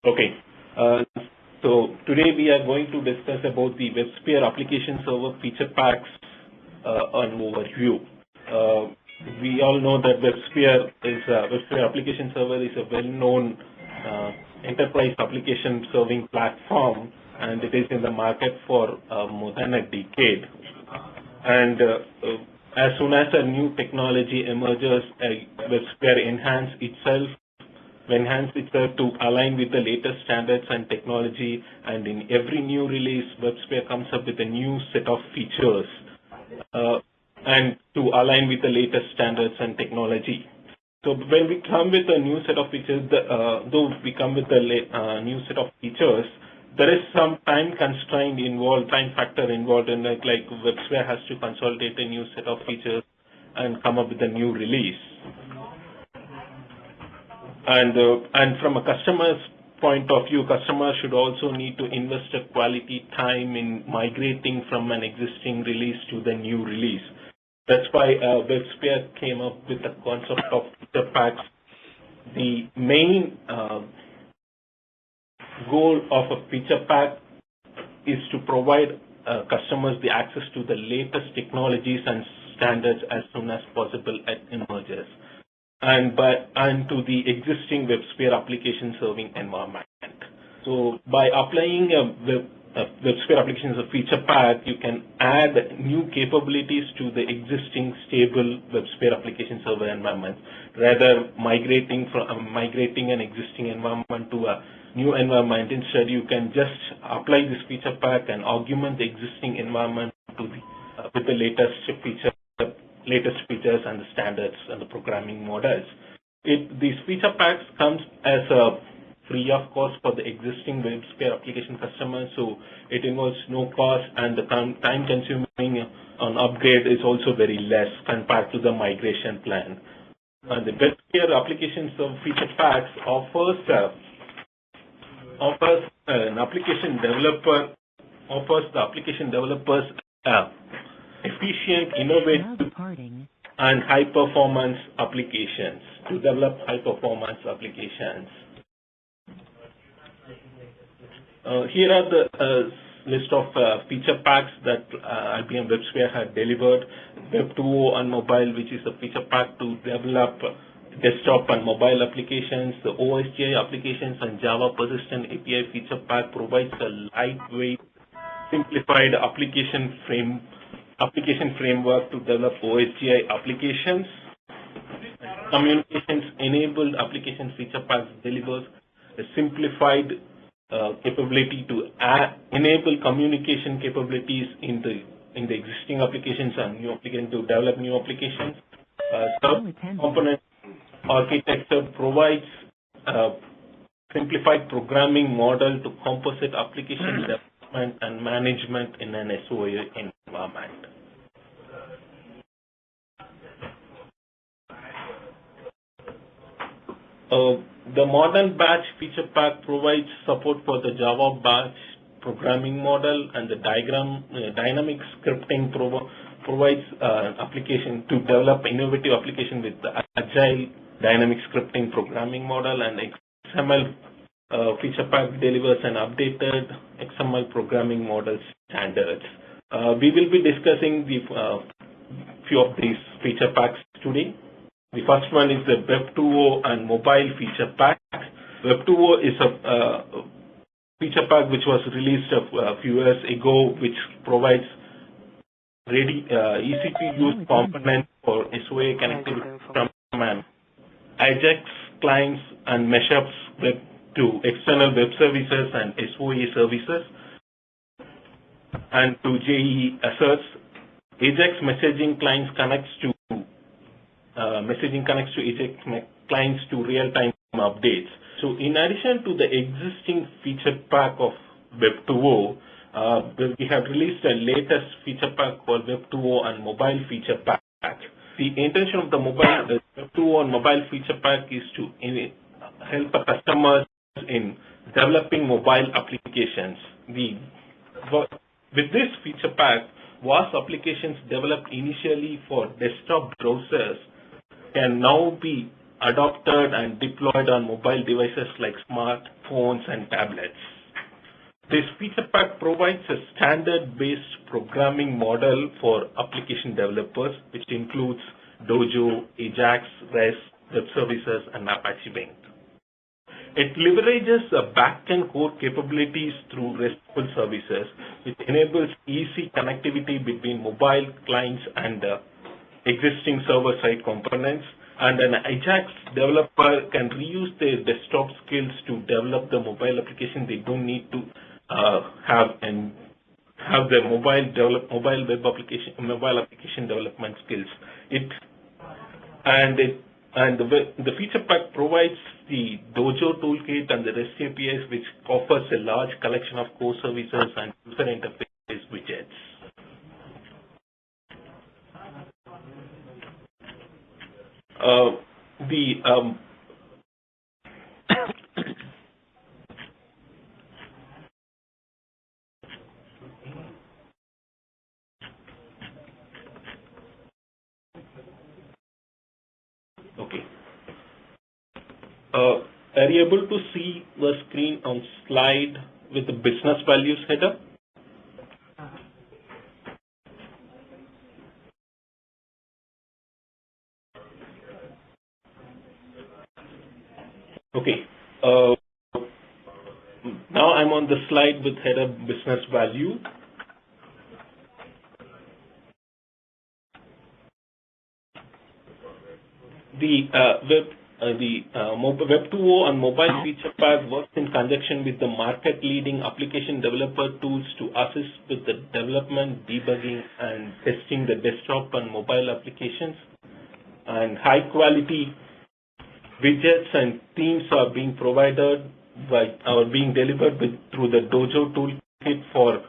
Okay. So today we are going to discuss about the WebSphere application server feature packs an overview. We all know that WebSphere application server is a well-known enterprise application serving platform, and it is in the market for more than a decade. And as soon as a new technology emerges, WebSphere enhances itself to align with the latest standards and technology, and in every new release, WebSphere comes up with a new set of features and to align with the latest standards and technology. So when we come with a new set of features, though we come with a new set of features, there is some time factor involved in it, like WebSphere has to consolidate a new set of features and come up with a new release. And from a customer's point of view, customers should also need to invest a quality time in migrating from an existing release to the new release. That's why WebSphere came up with the concept of feature packs. The main goal of a feature pack is to provide customers the access to the latest technologies and standards as soon as possible it emerges, and to the existing WebSphere application serving environment. So by applying a WebSphere application as a feature pack, you can add new capabilities to the existing stable WebSphere application server environment, rather migrating an existing environment to a new environment. Instead, you can just apply this feature pack and augment the existing environment with the latest features and the standards and the programming models. These feature packs comes as a free of cost for the existing WebSphere application customers, so it involves no cost, and the time consuming on upgrade is also very less compared to the migration plan. And the WebSphere application feature packs offers the application developers efficient, innovative, and high-performance applications to develop high-performance applications. Here are the list of feature packs that IBM WebSphere had delivered. Web2O on mobile, which is a feature pack to develop desktop and mobile applications. The OSGI applications and Java persistent API feature pack provides a lightweight, simplified application framework to develop OSGI applications. Communications-enabled application feature packs delivers a simplified capability to enable communication capabilities in the existing applications and new applications to develop new applications. Component architecture provides a simplified programming model to composite application development and management in an SOA environment. The modern batch feature pack provides support for the Java batch programming model, and the dynamic scripting provides application to develop innovative application with the agile dynamic scripting programming model, and XML feature pack delivers an updated XML programming model standards. We will be discussing the few of these feature packs today. The first one is the Web2O and mobile feature pack. Web2O is a feature pack which was released a few years ago, which provides easy to use components for SOA connectivity from Ajax clients and mashups to external web services and SOA services, and to JEE asserts. Ajax messaging clients connects to Ajax clients to real-time updates. So in addition to the existing feature pack of Web2O, we have released a latest feature pack called Web2O and mobile feature pack. The intention of the Web2O and mobile feature pack is to help the customers in developing mobile applications. With this feature pack, vast applications developed initially for desktop browsers can now be adopted and deployed on mobile devices like smartphones and tablets. This feature pack provides a standard-based programming model for application developers, which includes Dojo, Ajax, REST, web services, and Apache Beam. It leverages the backend core capabilities through RESTful services, which enables easy connectivity between mobile clients and existing server-side components. And an Ajax developer can reuse their desktop skills to develop the mobile application. They don't need to have the mobile application development skills. The feature pack provides the Dojo toolkit and the REST APIs, which offers a large collection of core services and user interface widgets. Okay. Are you able to see the screen on slide with the business values header? Okay. Now I'm on the slide with header business value. The Web2O and mobile feature pack works in conjunction with the market-leading application developer tools to assist with the development, debugging, and testing the desktop and mobile applications. And high-quality widgets and themes are being provided being delivered through the Dojo toolkit for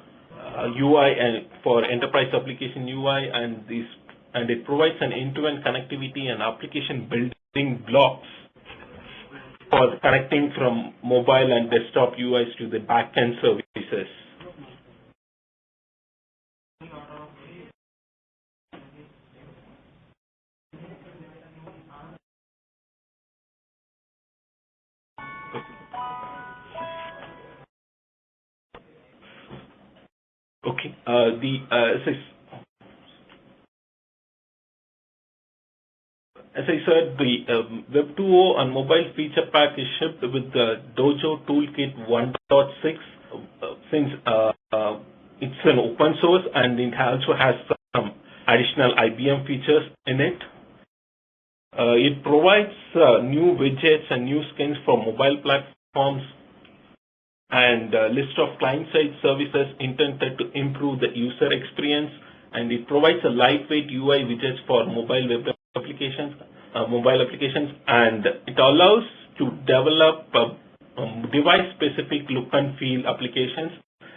UI and for enterprise application UI, and it provides an end-to-end connectivity and application building blocks for connecting from mobile and desktop UIs to the backend services. Okay. As I said, the Web2O and mobile feature pack is shipped with the Dojo Toolkit 1.6 since it's an open source, and it also has some additional IBM features in it. It provides new widgets and new skins for mobile platforms and a list of client-side services intended to improve the user experience, and it provides a lightweight UI widgets for mobile web applications, and it allows to develop device-specific look and feel applications,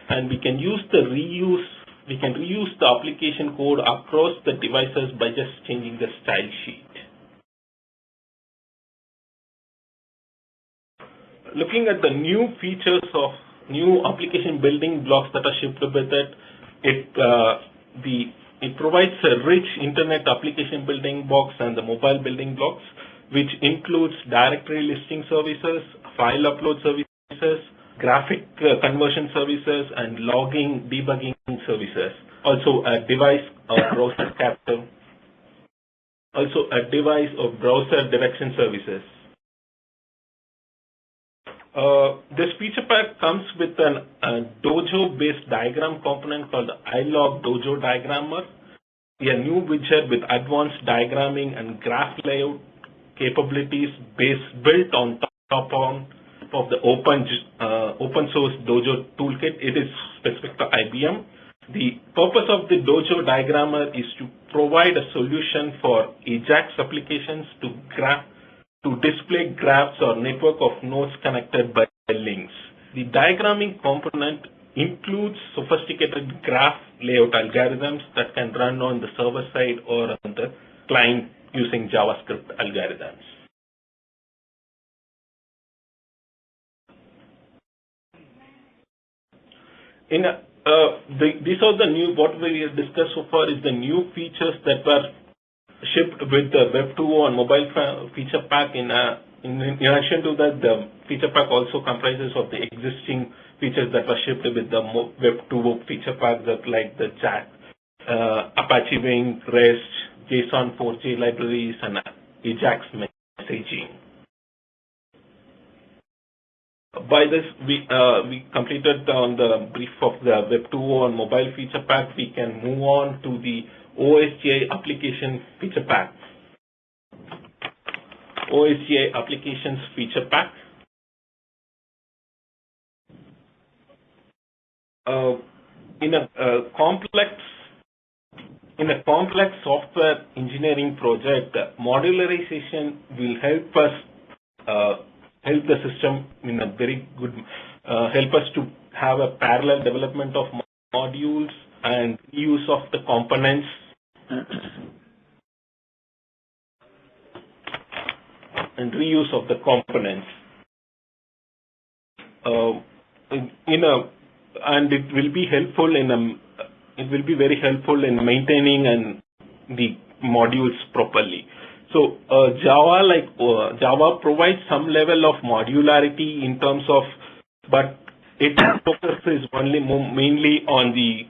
and we can reuse the application code across the devices by just changing the style sheet. Looking at the new features of new application building blocks that are shipped with it provides a rich internet application building blocks and the mobile building blocks, which includes directory listing services, file upload services, graphic conversion services, and logging debugging services. Also a device or browser capture. Also a device or browser direction services. This feature pack comes with a Dojo-based diagram component called the iLog Dojo Diagrammer, a new widget with advanced diagramming and graph layout capabilities built on top of the open source Dojo toolkit. It is specific to IBM. The purpose of the Dojo Diagrammer is to provide a solution for Ajax applications to display graphs or network of nodes connected by links. The diagramming component includes sophisticated graph layout algorithms that can run on the server side or on the client using JavaScript algorithms. These are the new, what we have discussed so far is the new features that were shipped with the Web 2.0 and mobile feature pack. In addition to that, the feature pack also comprises of the existing features that were shipped with the Web 2.0 feature pack, that like the JAX, Apache Wing, REST, JSON 4J libraries, and Ajax messaging. By this, we completed on the brief of the Web 2.0 and mobile feature pack. We can move on to the OSGI application feature pack. OSGI applications feature pack. In a complex software engineering project, modularization will help us help the system in a very good help us to have a parallel development of modules and use of the components. And reuse of the components. And it will be helpful it will be very helpful in maintaining and the modules properly. So Java provides some level of modularity in terms of, but it focuses mainly on the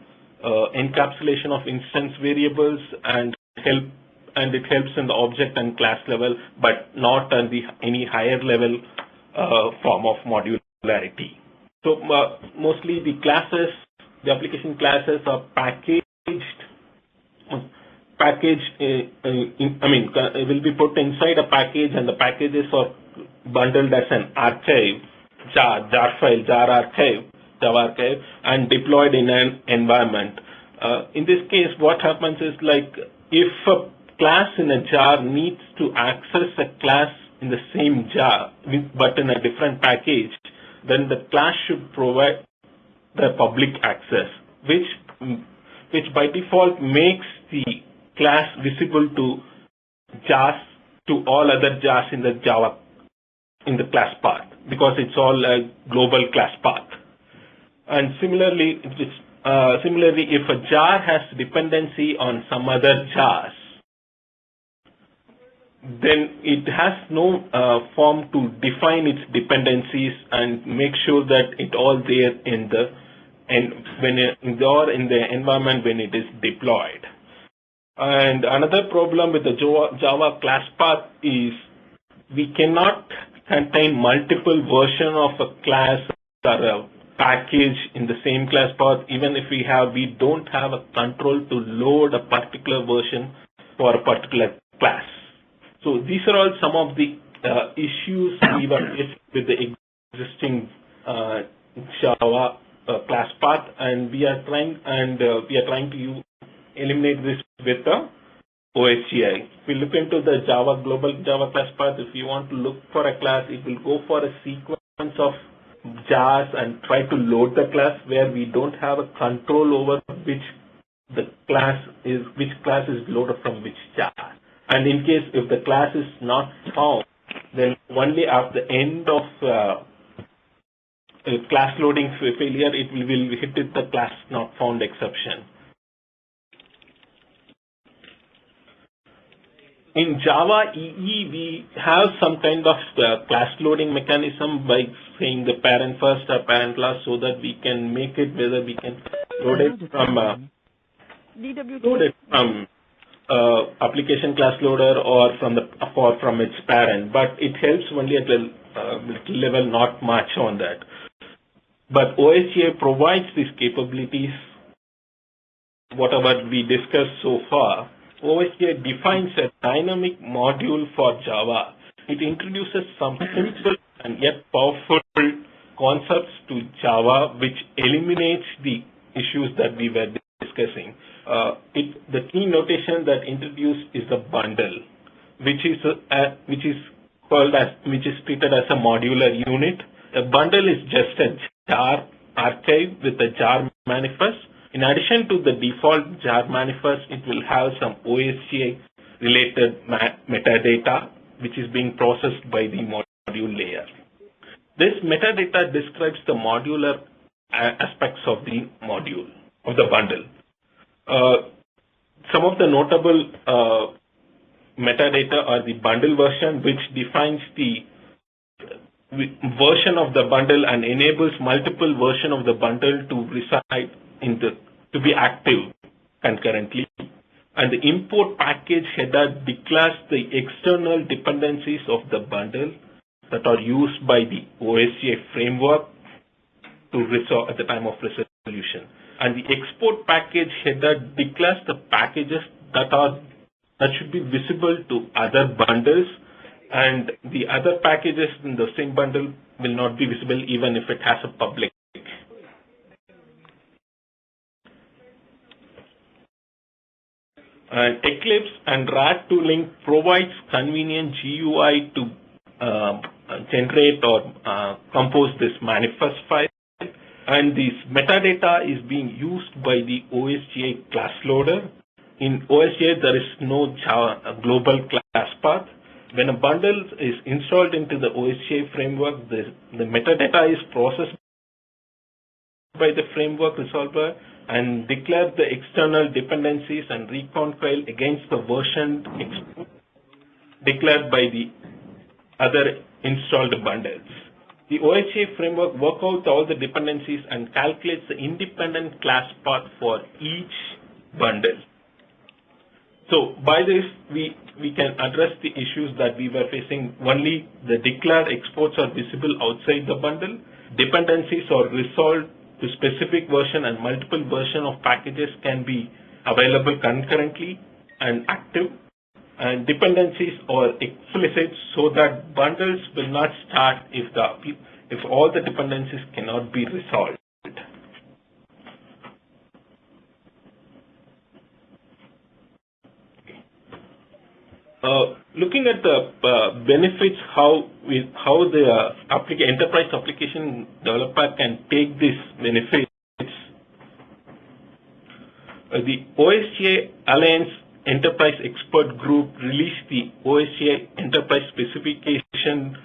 encapsulation of instance variables and it helps in the object and class level, but not at any higher level form of modularity. So mostly the application classes are packaged. It will be put inside a package, and the packages are bundled as an archive, jar file, Java archive, and deployed in an environment. In this case, what happens is, like, if a class in a jar needs to access a class in the same jar, but in a different package, then the class should provide the public access, which by default makes the class visible to jars, to all other jars in the Java, in the class path, because it's all a global class path. And similarly, if a jar has dependency on some other jars, then it has no form to define its dependencies and make sure that it all there in the environment when it is deployed. And another problem with the Java class path is we cannot contain multiple versions of a class or a package in the same class path. Even if we don't have a control to load a particular version for a particular class. So these are all some of the issues we were faced with the existing Java class path, and we are trying to eliminate this with the OSGI. If we look into the global Java class path, if you want to look for a class, it will go for a sequence of jars and try to load the class where we don't have a control over which class is loaded from which jar. And in case if the class is not found, then only at the end of class loading failure, it will hit the class not found exception. In Java EE, we have some kind of class loading mechanism by saying the parent first or parent last, so that we can make it whether we can load it from application class loader or from its parent, but it helps only at a little level, not much on that. But OSGI provides these capabilities, whatever we discussed so far. OSGI defines a dynamic module for Java. It introduces some simple and yet powerful concepts to Java, which eliminates the issues that we were discussing. The key notation that introduced is a bundle, which is treated as a modular unit. A bundle is just a jar archive with a jar manifest. In addition to the default jar manifest, it will have some OSGI related metadata, which is being processed by the module layer. This metadata describes the modular aspects of the module, of the bundle. Some of the notable metadata or the bundle version, which defines the version of the bundle and enables multiple version of the bundle to reside to be active concurrently. And the import package header declares the external dependencies of the bundle that are used by the OSGI framework to resolve at the time of resolution. And the export package header declares the packages that should be visible to other bundles, and the other packages in the same bundle will not be visible even if it has a public. And Eclipse and RAD tooling provides convenient GUI to generate or compose this manifest file. And this metadata is being used by the OSGI class loader. In OSGI, there is no global class path. When a bundle is installed into the OSGI framework, the metadata is processed by the framework resolver and declare the external dependencies and reconcile against the version declared by the other installed bundles. The OSGI framework works out all the dependencies and calculates the independent class path for each bundle. So by this, we can address the issues that we were facing. Only the declared exports are visible outside the bundle. Dependencies are resolved to specific version, and multiple version of packages can be available concurrently and active. And dependencies are explicit so that bundles will not start if all the dependencies cannot be resolved. Looking at the benefits, how the enterprise application developer can take these benefits, the OSGI Alliance Enterprise Expert Group released the OSGI Enterprise Specification,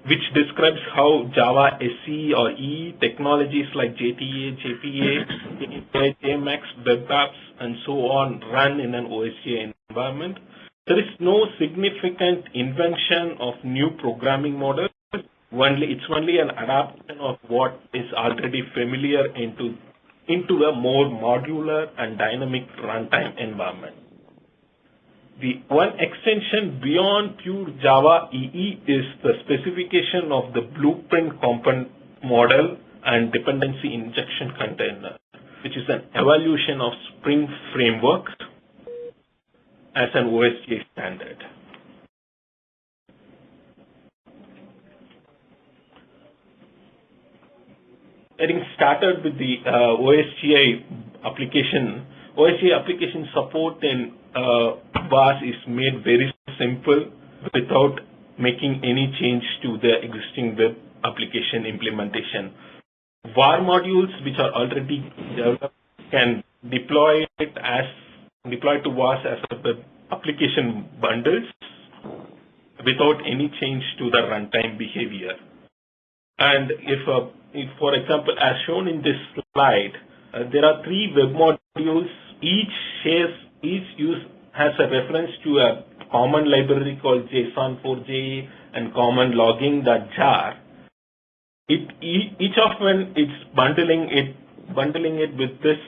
which describes how Java SE or E technologies like JTA, JPA, JMX, web apps, and so on run in an OSGI environment. There is no significant invention of new programming models. It's only an adaptation of what is already familiar into a more modular and dynamic runtime environment. The one extension beyond pure Java EE is the specification of the blueprint component model and dependency injection container, which is an evolution of Spring framework as an OSGI standard. Getting started with the OSGI application support in WAS is made very simple without making any change to the existing web application implementation. VAR modules which are already developed can deploy to WAS as a web application bundles without any change to the runtime behavior. And if for example, as shown in this slide, there are 3 web modules. Each has a reference to a common library called JSON4j and common logging.jar. Each of them it's bundling it with this,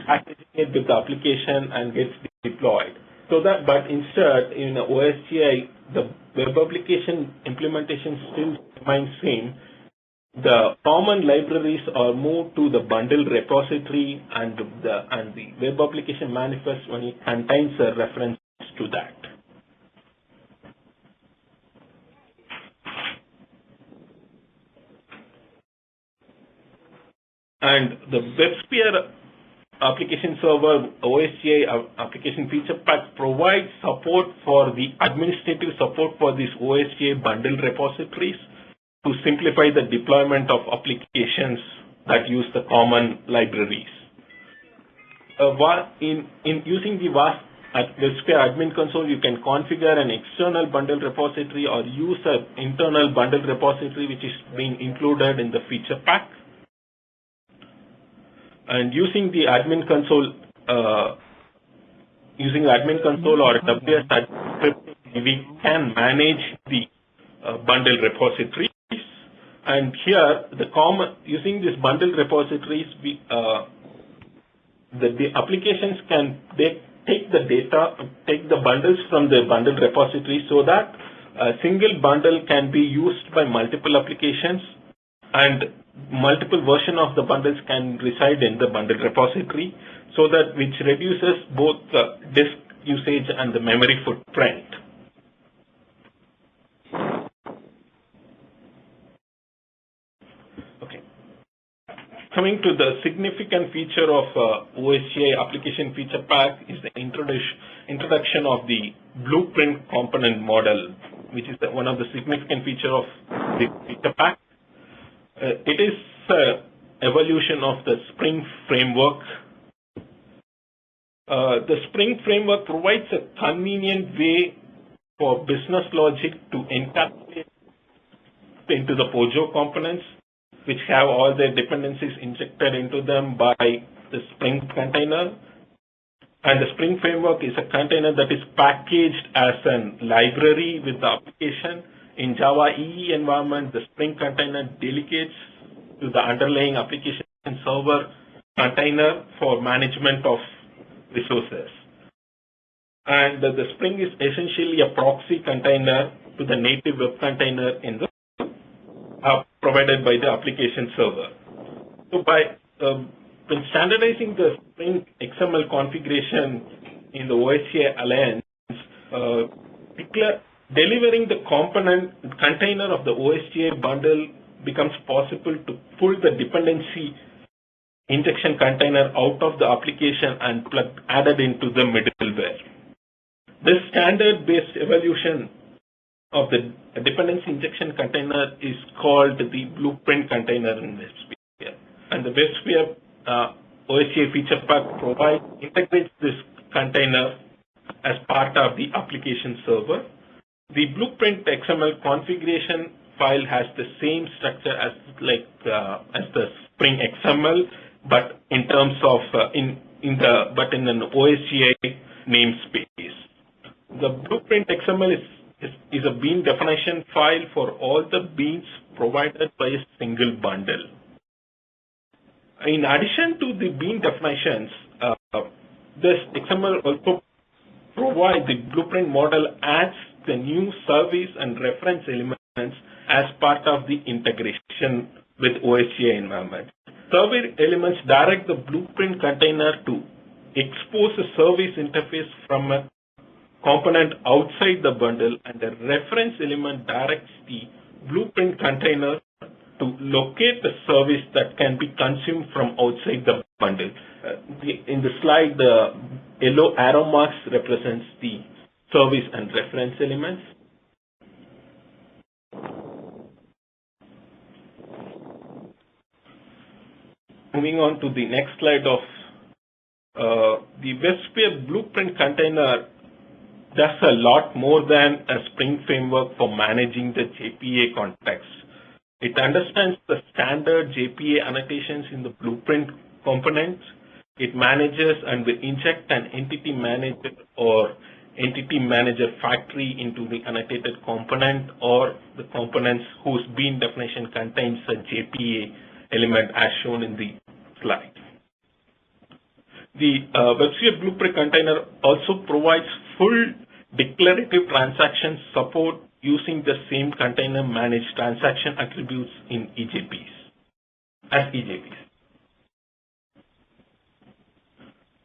packaging it with the application and gets deployed. But instead in OSGI, the web application implementation still remains same. The common libraries are moved to the bundle repository, and the web application manifest only contains a reference to that. And the WebSphere application server OSGI application feature pack provides support for the administrative support for these OSGI bundle repositories to simplify the deployment of applications that use the common libraries. In using the WAS at WebSphere admin console, you can configure an external bundle repository or use an internal bundle repository which is being included in the feature pack. And using the admin console using the admin console or WS admin script, we can manage the bundle repositories. And here, using these bundle repositories, the applications can take the data, take the bundles from the bundle repository so that a single bundle can be used by multiple applications and multiple versions of the bundles can reside in the bundle repository, so that which reduces both the disk usage and the memory footprint. Okay. Coming to the significant feature of OSGI application feature pack is the introduction of the blueprint component model, which is one of the significant features of the feature pack. It is an evolution of the Spring framework. The Spring framework provides a convenient way for business logic to encapsulate into the POJO components, which have all their dependencies injected into them by the Spring container. And the Spring framework is a container that is packaged as a library with the application. In Java EE environment, the Spring container delegates to the underlying application server container for management of resources. And the Spring is essentially a proxy container to the native web container in the provided by the application server. So when standardizing the Spring XML configuration in the OSGI Alliance, delivering the container of the OSGI bundle becomes possible to pull the dependency injection container out of the application and added into the middleware. This standard-based evolution of the dependency injection container is called the blueprint container in WebSphere. And the WebSphere OSGI feature pack integrates this container as part of the application server. The blueprint XML configuration file has the same structure as the Spring XML, but in terms of in an OSGI namespace. The blueprint XML is a bean definition file for all the beans provided by a single bundle. In addition to the bean definitions, this XML also provides the blueprint model adds the new service and reference elements as part of the integration with OSGI environment. Service elements direct the blueprint container to expose a service interface from a component outside the bundle, and the reference element directs the blueprint container to locate the service that can be consumed from outside the bundle. In the slide, the yellow arrow marks represents the service and reference elements. Moving on to the next slide of the WebSphere blueprint container does a lot more than a Spring framework for managing the JPA context. It understands the standard JPA annotations in the blueprint components. It manages and will inject an entity manager or entity manager factory into the annotated component or the components whose bean definition contains a JPA element as shown in the slide. The WebSphere blueprint container also provides full declarative transaction support using the same container managed transaction attributes in EJPs.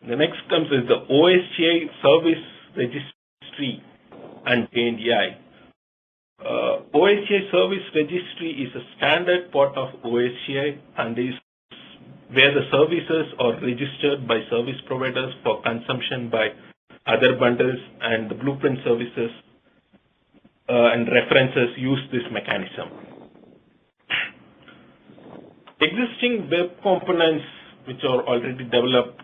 The next comes is the OSGI service registry and JNDI. OSGI service registry is a standard part of OSGI and is where the services are registered by service providers for consumption by other bundles, and the blueprint services and references use this mechanism. Existing web components which are already developed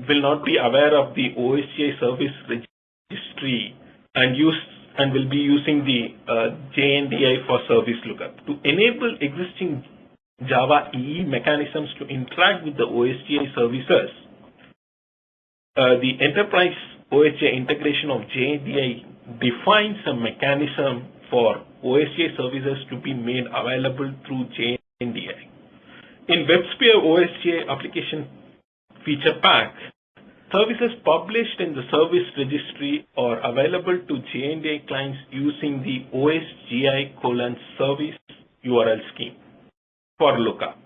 will not be aware of the OSGI service registry and will be using the JNDI for service lookup. To enable existing Java EE mechanisms to interact with the OSGI services, the enterprise OSGI integration of JNDI defines a mechanism for OSGI services to be made available through JNDI. In WebSphere OSGI application feature pack, services published in the service registry are available to JNDI clients using the OSGI:service URL scheme for lookup.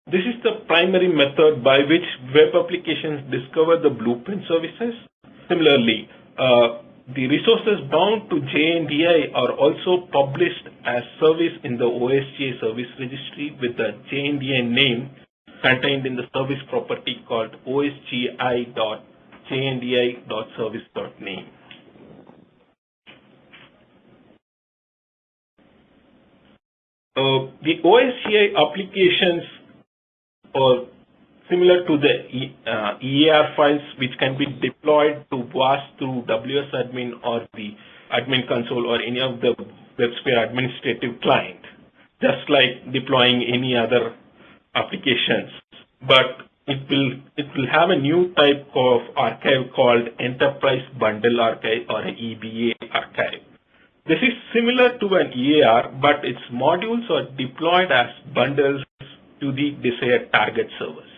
This is the primary method by which web applications discover the blueprint services. Similarly, the resources bound to JNDI are also published as service in the OSGI service registry with the JNDI name contained in the service property called osgi.jndi.service.name. The OSGI applications are similar to the EAR files, which can be deployed to WAS through WSAdmin or the admin console or any of the WebSphere administrative client, just like deploying any other applications. But it will have a new type of archive called Enterprise Bundle Archive or an EBA archive. This is similar to an EAR, but its modules are deployed as bundles to the desired target servers.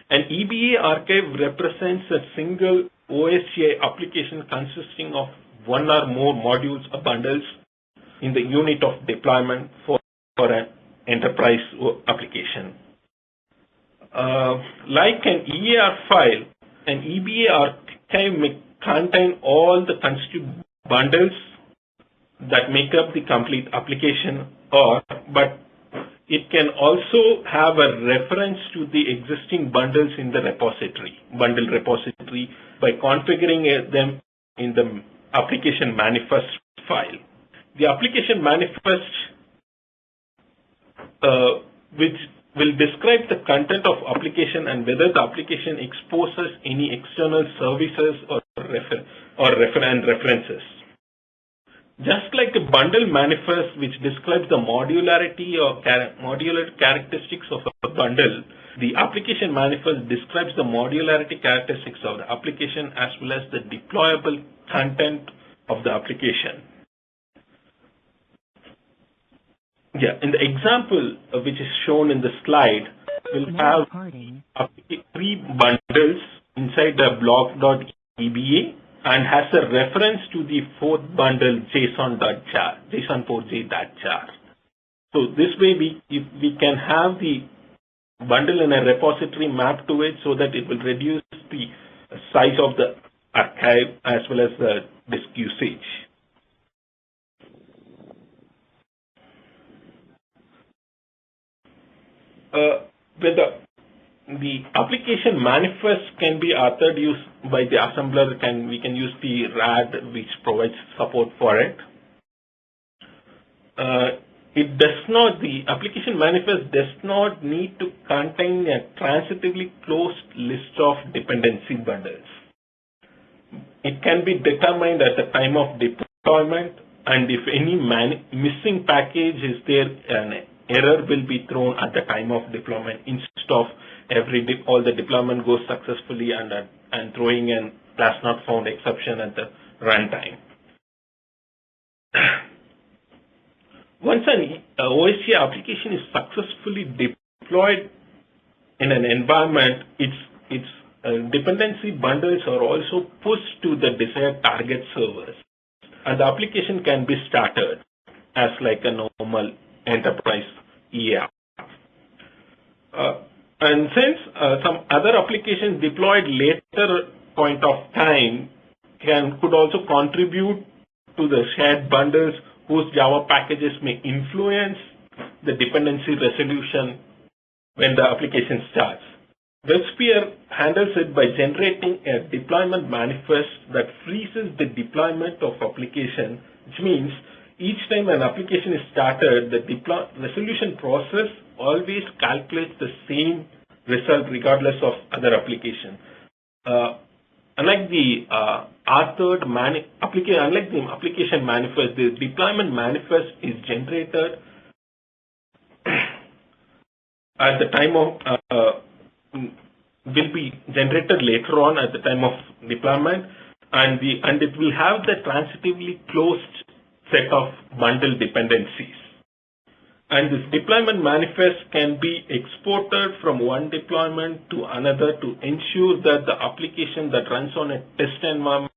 An EBA archive represents a single OSGI application consisting of one or more modules or bundles in the unit of deployment for an enterprise application. Like an EAR file, an EBA archive may contain all the constituent bundles that make up the complete application, but it can also have a reference to the existing bundles in the bundle repository by configuring them in the application manifest file. The application manifest, which will describe the content of application and whether the application exposes any external services or references. Just like a bundle manifest, which describes the modularity or modular characteristics of a bundle, the application manifest describes the modularity characteristics of the application as well as the deployable content of the application. Yeah, in the example which is shown in the slide, we'll have 3 bundles inside the block.eba and has a reference to the 4th bundle JSON.jar, JSON4j.jar. So this way we can have the bundle in a repository mapped to it so that it will reduce the size of the archive as well as the disk usage. With the application manifest can be authored by the assembler. We can use the RAD, which provides support for it. The application manifest does not need to contain a transitively closed list of dependency bundles. It can be determined at the time of deployment, and if any missing package is there, an error will be thrown at the time of deployment instead of all the deployment goes successfully and throwing an last not found exception at the runtime. Once an OSGI application is successfully deployed in an environment, its dependency bundles are also pushed to the desired target servers, and the application can be started as like a normal enterprise EAR. And since some other applications deployed later point of time could also contribute to the shared bundles whose Java packages may influence the dependency resolution when the application starts. WebSphere handles it by generating a deployment manifest that freezes the deployment of application, which means each time an application is started, the resolution process always calculates the same result regardless of other application. Unlike the application manifest, the deployment manifest is generated at the time of will be generated later on at the time of deployment, and it will have the transitively closed set of bundle dependencies. And this deployment manifest can be exported from one deployment to another to ensure that the application that runs on a test environment,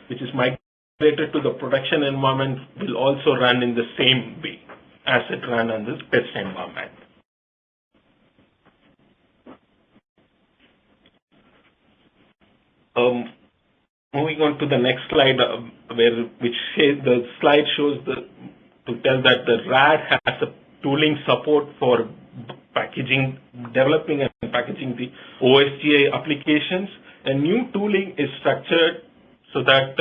which is migrated to the production environment, will also run in the same way as it ran on this test environment. Moving on to the next slide, the slide shows to tell that the RAD has a tooling support for developing and packaging the OSGI applications. A new tooling is structured so that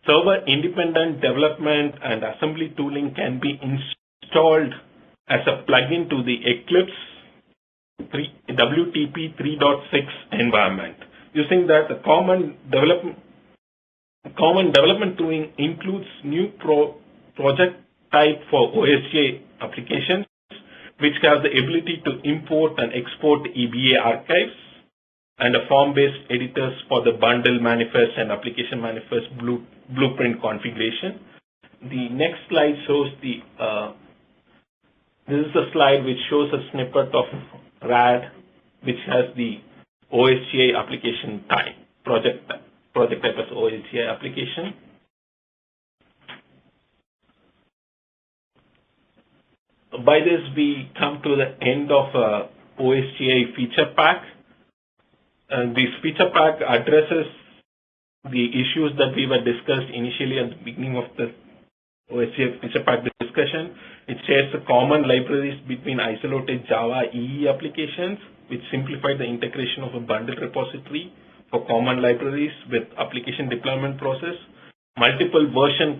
server-independent development and assembly tooling can be installed as a plugin to the Eclipse WTP 3.6 environment. Using that, the common development tooling includes new project type for OSGI applications, which have the ability to import and export EBA archives, and a form-based editors for the bundle manifest and application manifest blueprint configuration. The next slide shows this is a slide which shows a snippet of RAD, which has the OSGI application type, project type as OSGI application. By this, we come to the end of OSGI feature pack. And this feature pack addresses the issues that we were discussed initially at the beginning of the OSGI feature pack discussion. It shares the common libraries between isolated Java EE applications, which simplify the integration of a bundle repository for common libraries with application deployment process. Multiple version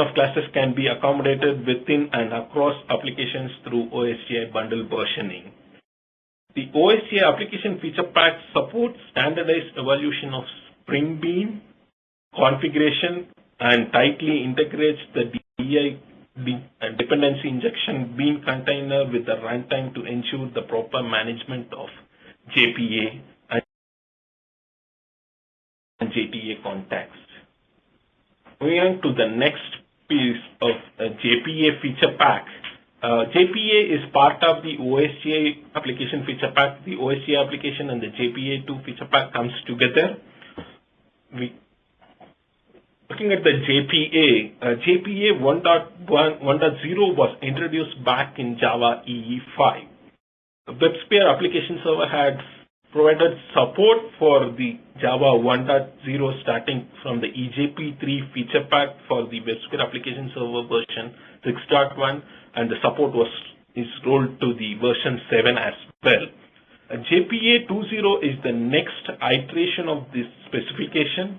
of classes can be accommodated within and across applications through OSGI bundle versioning. The OSGI application feature pack supports standardized evolution of Spring Bean configuration and tightly integrates the dependency injection Bean container with the runtime to ensure the proper management of JPA and JTA context. Moving on to the next piece of JPA feature pack. JPA is part of the OSGI application feature pack. The OSGI application and the JPA2 feature pack comes together. Looking at the JPA, JPA 1.0 was introduced back in Java EE5. The WebSphere application server had provided support for the Java 1.0 starting from the EJP3 feature pack for the WebSphere application server version 6.1, and the support is rolled to the version 7 as well. JPA 2.0 is the next iteration of this specification.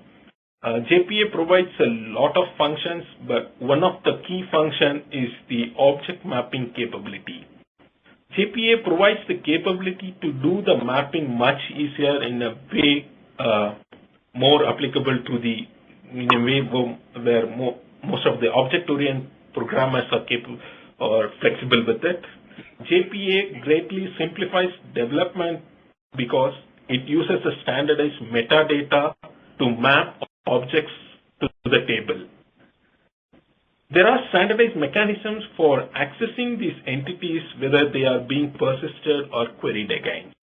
JPA provides a lot of functions, but one of the key functions is the object mapping capability. JPA provides the capability to do the mapping much easier in a way more applicable to in a way where most of the object-oriented programmers are capable or flexible with it. JPA greatly simplifies development because it uses a standardized metadata to map objects to the table. There are standardized mechanisms for accessing these entities, whether they are being persisted or queried against.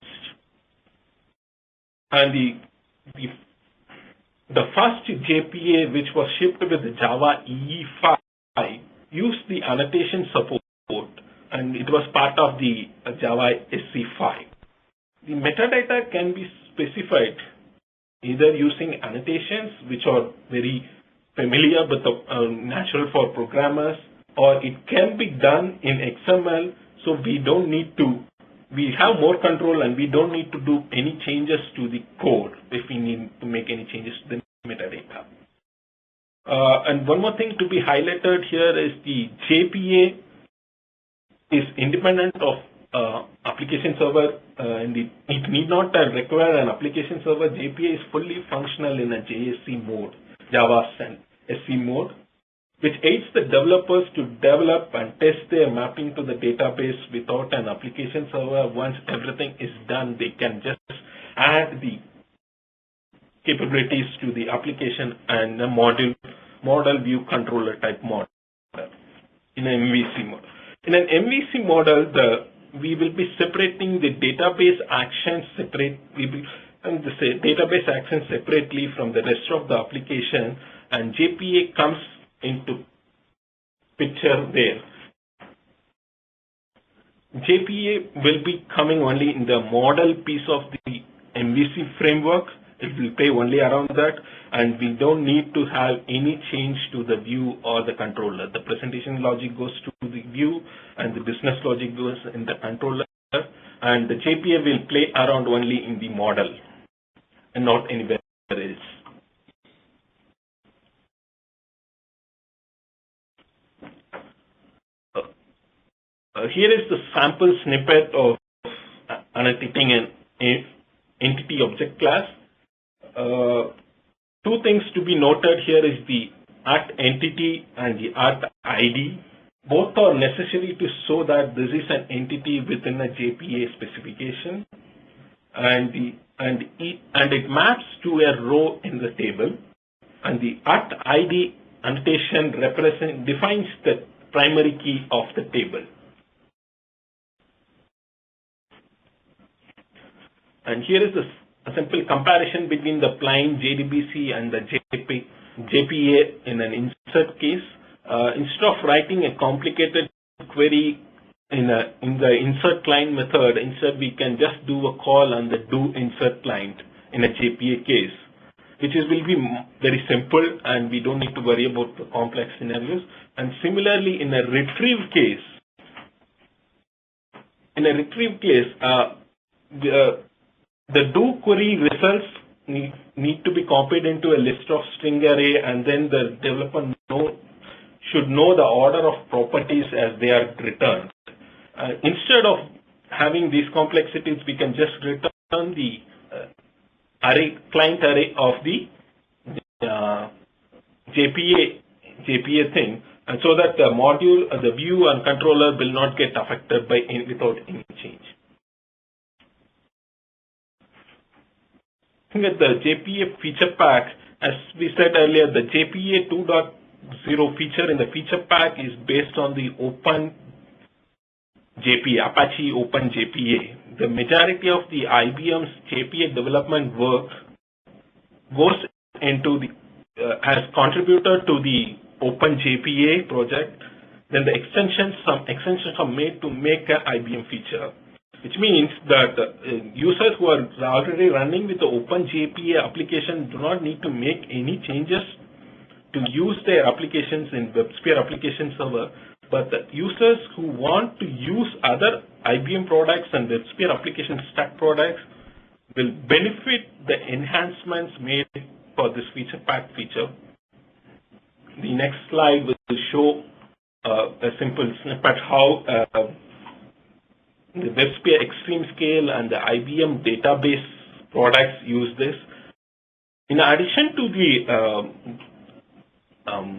And the first JPA, which was shipped with the Java EE5, used the annotation support, and it was part of the Java SC5. The metadata can be specified either using annotations, which are very familiar but natural for programmers, or it can be done in XML, so we have more control and we don't need to do any changes to the code if we need to make any changes to the metadata. And one more thing to be highlighted here is the JPA is independent of application server, and it need not require an application server. JPA is fully functional in a JSC mode, Java SC mode. which aids the developers to develop and test their mapping to the database without an application server. Once everything is done, they can just add the capabilities to the application and the model view controller type model in an MVC model. In an MVC model, we will be separating the database actions database actions separately from the rest of the application, and JPA comes into picture there. JPA will be coming only in the model piece of the MVC framework. It will play only around that, and we don't need to have any change to the view or the controller. The presentation logic goes to the view, and the business logic goes in the controller, and the JPA will play around only in the model and not anywhere else. Here is the sample snippet of annotating an entity object class. Two things to be noted here is the @entity and the @ID. Both are necessary to show that this is an entity within a JPA specification, and it maps to a row in the table. And the @ID annotation defines the primary key of the table. And here is a simple comparison between the plain JDBC and the JPA in an insert case. Instead of writing a complicated query in the insert client method, instead we can just do a call on the do insert client in a JPA case, which will be very simple, and we don't need to worry about the complex scenarios. And similarly, in a retrieve case, the do query results need to be copied into a list of string array, and then the developer should know the order of properties as they are returned. Instead of having these complexities, we can just return the client array of the JPA thing, and so that the module, the view and controller will not get affected by without any change. With the JPA feature pack, as we said earlier, the JPA 2.0 feature in the feature pack is based on the Open JPA, Apache Open JPA. The majority of the IBM's JPA development work goes into as contributor to the Open JPA project. Then the some extensions are made to make an IBM feature, which means that users who are already running with the Open JPA application do not need to make any changes to use their applications in WebSphere application server, but the users who want to use other IBM products and WebSphere application stack products will benefit the enhancements made for this feature pack feature. The next slide will show a simple snippet how the WebSphere Extreme Scale and the IBM database products use this. In addition to the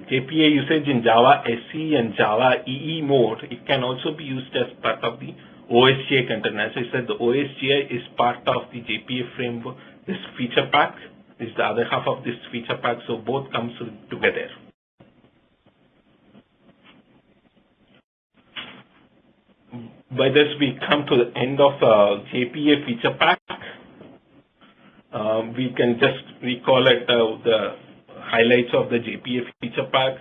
JPA usage in Java SE and Java EE mode, it can also be used as part of the OSGI container. As I said, the OSGI is part of the JPA framework. This feature pack is the other half of this feature pack, so both comes together. By this, we come to the end of JPA feature pack. We can just recall it the highlights of the JPA feature pack.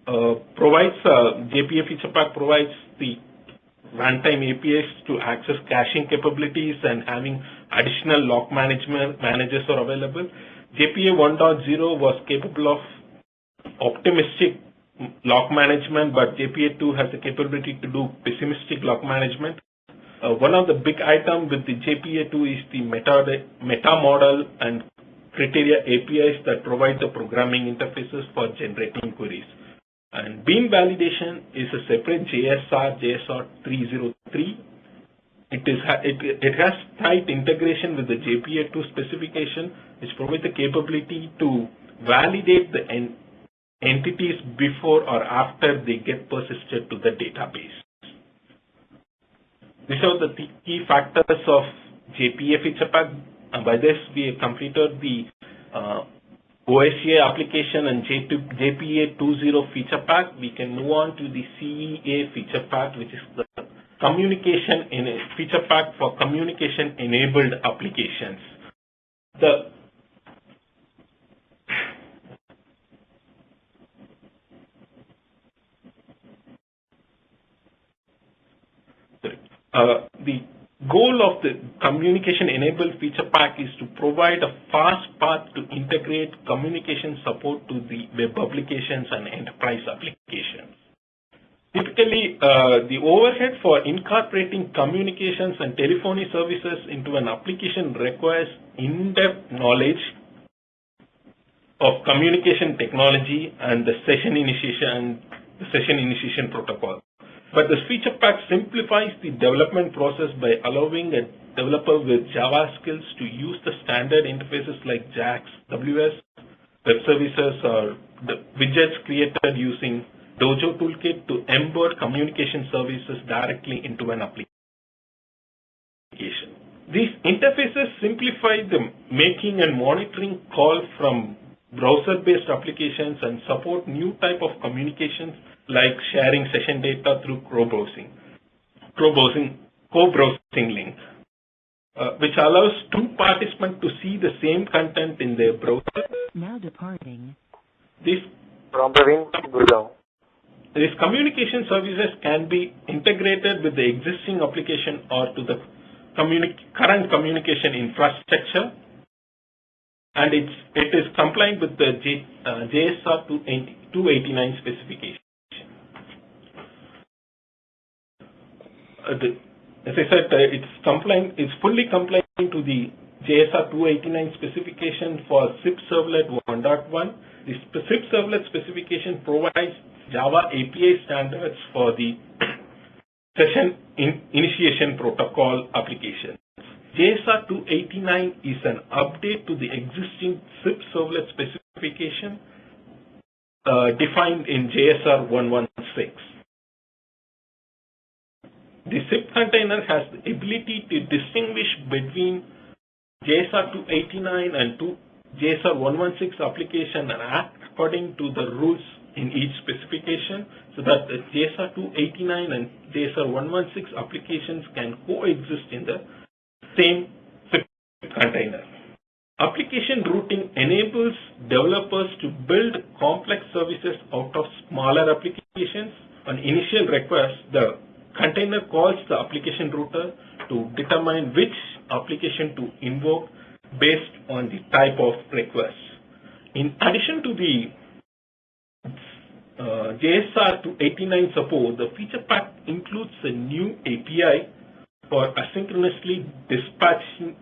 JPA feature pack provides the runtime APIs to access caching capabilities, and having additional lock managers are available. JPA 1.0 was capable of optimistic lock management, but JPA 2 has the capability to do pessimistic lock management. One of the big items with the JPA 2 is the meta model and criteria APIs that provide the programming interfaces for generating queries. And beam validation is a separate JSR 303. It has tight integration with the JPA 2 specification, which provides the capability to validate the entities before or after they get persisted to the database. These are the key factors of JPA feature pack. And by this, we have completed the OSCA application and JPA 2.0 feature pack. We can move on to the CEA feature pack, which is the communication in a feature pack for communication enabled applications. The goal of the communication-enabled feature pack is to provide a fast path to integrate communication support to the web applications and enterprise applications. Typically, the overhead for incorporating communications and telephony services into an application requires in-depth knowledge of communication technology and the session initiation protocol. But this feature pack simplifies the development process by allowing a developer with Java skills to use the standard interfaces like JAX, WS, web services, or the widgets created using Dojo Toolkit to embed communication services directly into an application. These interfaces simplify the making and monitoring call from browser-based applications and support new type of communications like sharing session data through co-browsing link, which allows two participants to see the same content in their browser. Now departing. These communication services can be integrated with the existing application or to the current communication infrastructure, and it is compliant with the JSR 289 specification. As I said, it's fully compliant to the JSR 289 specification for SIP Servlet 1.1. The SIP Servlet specification provides Java API standards for the session initiation protocol applications. JSR 289 is an update to the existing SIP Servlet specification defined in JSR 1.1.6. The SIP container has the ability to distinguish between JSR 289 and JSR 1.1.6 application and act according to the rules in each specification, so that the JSR 289 and JSR 1.1.6 applications can coexist in the same SIP container. Application routing enables developers to build complex services out of smaller applications. On initial request, the container calls the application router to determine which application to invoke based on the type of request. In addition to the JSR 289 support, the feature pack includes a new API for asynchronously dispatching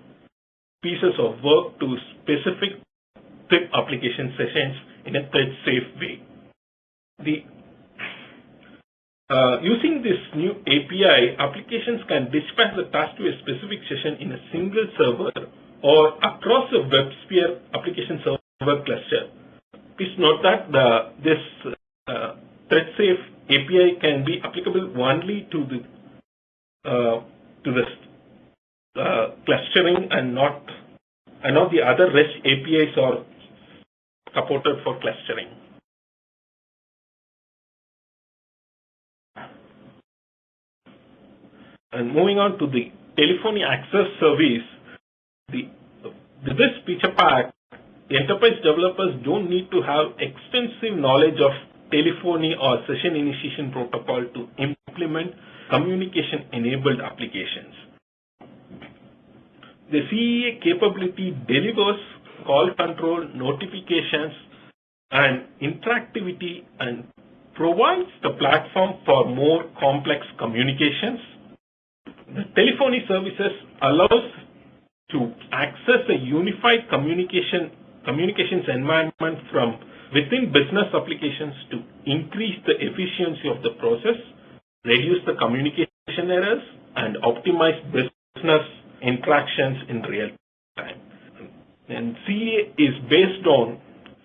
pieces of work to specific SIP application sessions in a thread-safe way. Using this new API, applications can dispatch the task to a specific session in a single server or across a WebSphere application server cluster. Please note that this thread-safe API can be applicable only to the clustering and not the other REST APIs are supported for clustering. And moving on to the telephony access service, with this feature pack, the enterprise developers don't need to have extensive knowledge of telephony or session initiation protocol to implement communication-enabled applications. The CEA capability delivers call control, notifications, and interactivity and provides the platform for more complex communications. The telephony services allows to access a unified communications environment from within business applications to increase the efficiency of the process, reduce the communication errors, and optimize business interactions in real time. And CEA is based on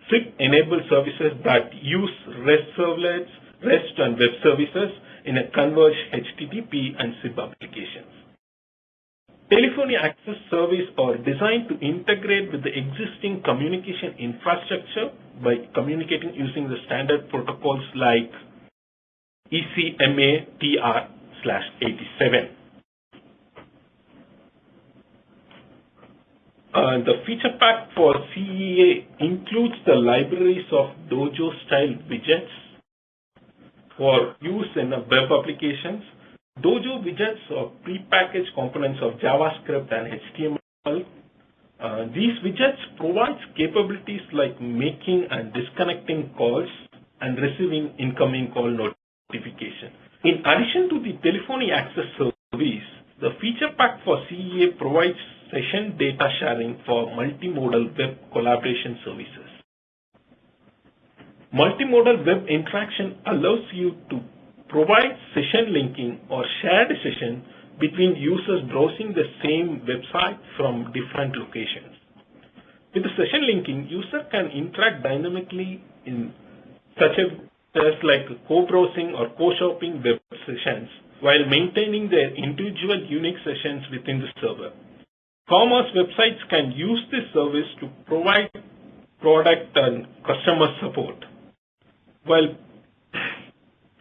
SIP-enabled services that use REST servlets, REST and web services in a converged HTTP and SIP applications. Telephony access service are designed to integrate with the existing communication infrastructure by communicating using the standard protocols like ECMA TR/87. The feature pack for CEA includes the libraries of Dojo-style widgets for use in web applications. Dojo widgets are prepackaged components of JavaScript and HTML. These widgets provide capabilities like making and disconnecting calls and receiving incoming call notification. In addition to the telephony access service, the feature pack for CEA provides session data sharing for multimodal web collaboration services. Multimodal web interaction allows you to provide session linking or shared session between users browsing the same website from different locations. With the session linking, user can interact dynamically in such as like co-browsing or co-shopping web sessions while maintaining their individual unique sessions within the server. Commerce websites can use this service to provide product and customer support. While,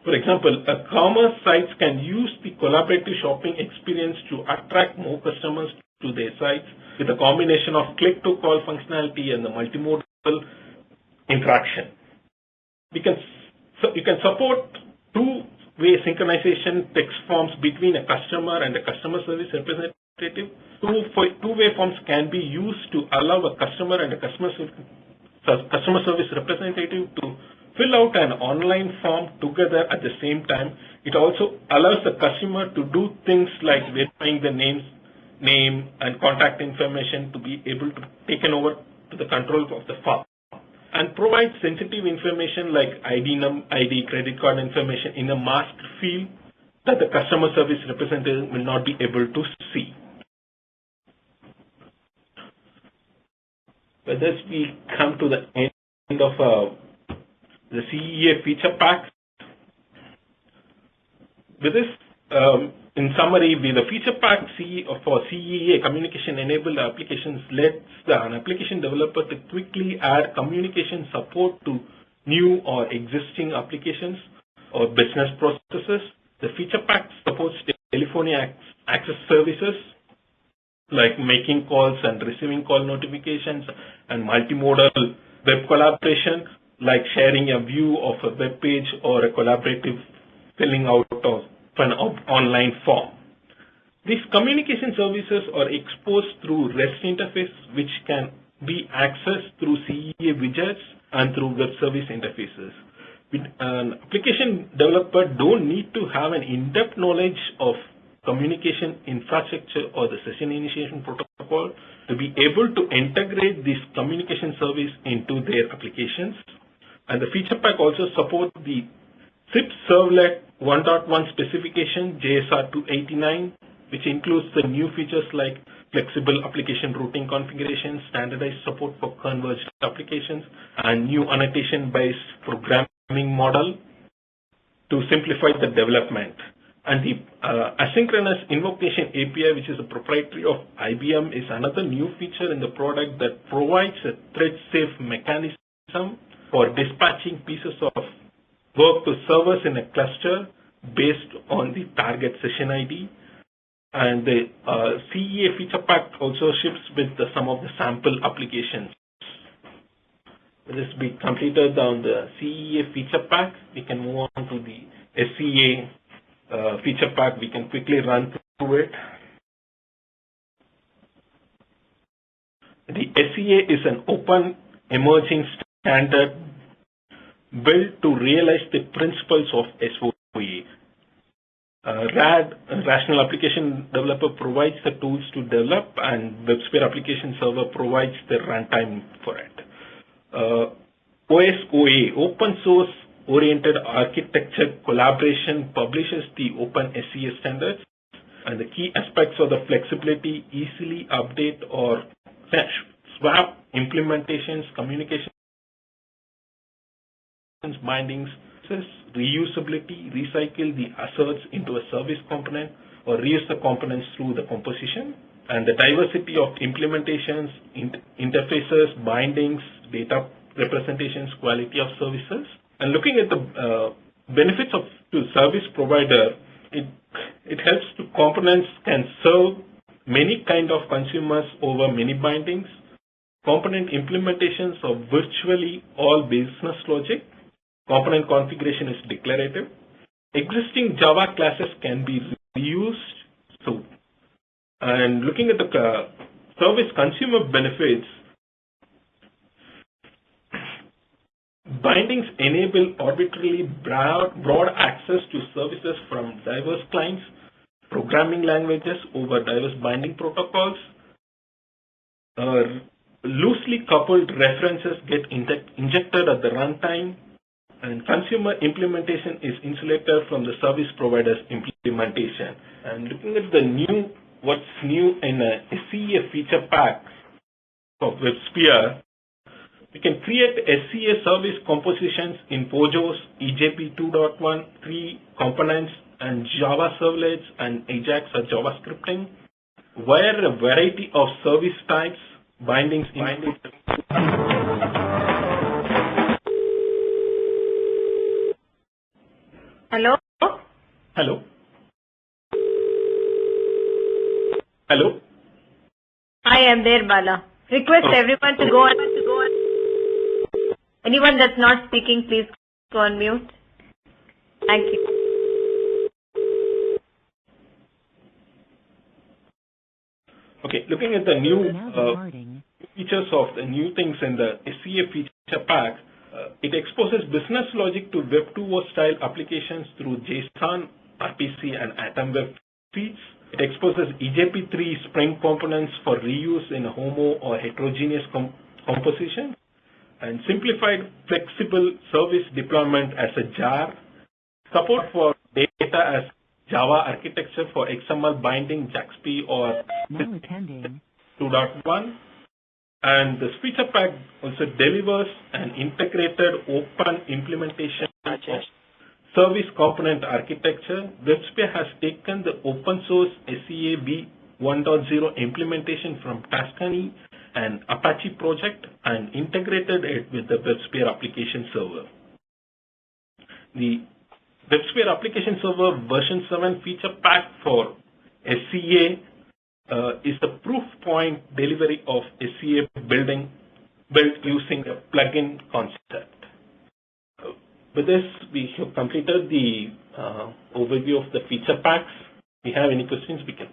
for example, commerce sites can use the collaborative shopping experience to attract more customers to their sites with a combination of click-to-call functionality and the multimodal interaction. You can support two-way synchronization text forms between a customer and a customer service representative. Two-way forms can be used to allow a customer and a customer service representative to fill out an online form together at the same time. It also allows the customer to do things like verifying the name and contact information to be able to taken over to the control of the form, and provide sensitive information like ID, credit card information in a masked field that the customer service representative will not be able to see. With this, we come to the end of the CEA feature pack. With this, in summary, the feature pack for CEA communication-enabled applications lets an application developer to quickly add communication support to new or existing applications or business processes. The feature pack supports telephony access services like making calls and receiving call notifications, and multimodal web collaboration like sharing a view of a web page or a collaborative filling out of an online form. These communication services are exposed through REST interface, which can be accessed through CEA widgets and through web service interfaces. An application developer don't need to have an in-depth knowledge of communication infrastructure or the session initiation protocol to be able to integrate this communication service into their applications. And the feature pack also supports the SIP Servlet 1.1 specification, JSR 289, which includes the new features like flexible application routing configuration, standardized support for converged applications, and new annotation-based programming model to simplify the development. And the asynchronous invocation API, which is a proprietary of IBM, is another new feature in the product that provides a thread-safe mechanism for dispatching pieces of work to servers in a cluster based on the target session ID. And the CEA feature pack also ships with some of the sample applications. This will be completed on the CEA feature pack. We can move on to the SCA feature pack. We can quickly run through it. The SCA is an open emerging standard built to realize the principles of SOA. RAD, Rational Application Developer, provides the tools to develop, and WebSphere Application Server provides the runtime for it. OSOA, Open Source Oriented Architecture Collaboration, publishes the Open SCA standards, and the key aspects of the flexibility, easily update or swap implementations, communication bindings, reusability, recycle the asserts into a service component, or reuse the components through the composition, and the diversity of implementations, interfaces, bindings, data representations, quality of services. And looking at the benefits to service provider, it helps to components can serve many kind of consumers over many bindings. Component implementations of virtually all business logic. Component configuration is declarative. Existing Java classes can be reused. And looking at the service consumer benefits, bindings enable arbitrarily broad access to services from diverse clients, programming languages over diverse binding protocols. Loosely coupled references get injected at the runtime, and consumer implementation is insulated from the service provider's implementation. And looking at what's new in a SCA feature pack of WebSphere, we can create SCA service compositions in POJOs, EJP 2.1, 3 components, and Java servlets and Ajax or JavaScripting, where a variety of service types, bindings. Hello? Hello? Hello? I am there, Bala. Request everyone to go on. Anyone that's not speaking, please go on mute. Thank you. Okay, looking at the new features of the new things in the SCA feature pack, it exposes business logic to Web2.0 style applications through JSON, RPC, and Atom Web feeds. It exposes EJP3 Spring components for reuse in a homo or heterogeneous composition, and simplified flexible service deployment as a jar, support for data as Java architecture for XML binding, JAXP or 2.1. And this feature pack also delivers an integrated open implementation of service component architecture. WebSphere has taken the open source SCA v1.0 implementation from Tuscany and Apache project and integrated it with the WebSphere application server. The WebSphere application server version 7 feature pack for SCA is the proof point delivery of SCA built using a plugin concept. With this, we have completed the overview of the feature packs. If you have any questions, we can